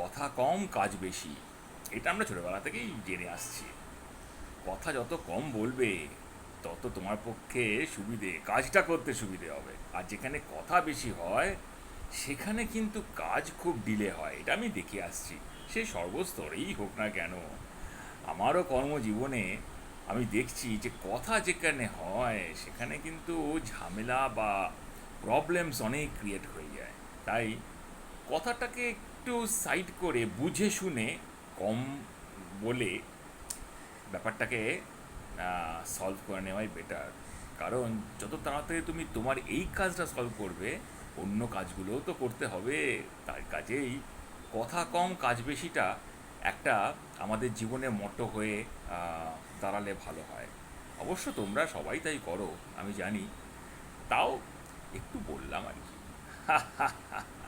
কথা কম কাজ বেশি, এটা আমরা ছোটোবেলা থেকেই জেনে আসছি। কথা যত কম বলবে তত তোমার পক্ষে সুবিধে, কাজটা করতে সুবিধে হবে। আর যেখানে কথা বেশি হয় সেখানে কিন্তু কাজ খুব ডিলে হয়, এটা আমি দেখে আসছি। সে সর্বস্তরেই হোক না কেন, আমারও কর্মজীবনে আমি দেখছি যে কথা যেখানে হয় সেখানে কিন্তু ঝামেলা বা প্রবলেমস অনেক ক্রিয়েট হয়ে যায়। তাই কথাটাকে একটু সাইড করে বুঝে শুনে কম বলে ব্যাপারটাকে সলভ করে নেওয়াই বেটার। কারণ যত তাড়াতাড়ি তুমি তোমার এই কাজটা সলভ করবে, অন্য কাজগুলোও তো করতে হবে। তার কাজেই কথা কম কাজ বেশিটা একটা আমাদের জীবনে মটো হয়ে দাঁড়ালে ভালো হয়। অবশ্য তোমরা সবাই তাই করো, আমি জানি। তাও একটু বললাম আর কি।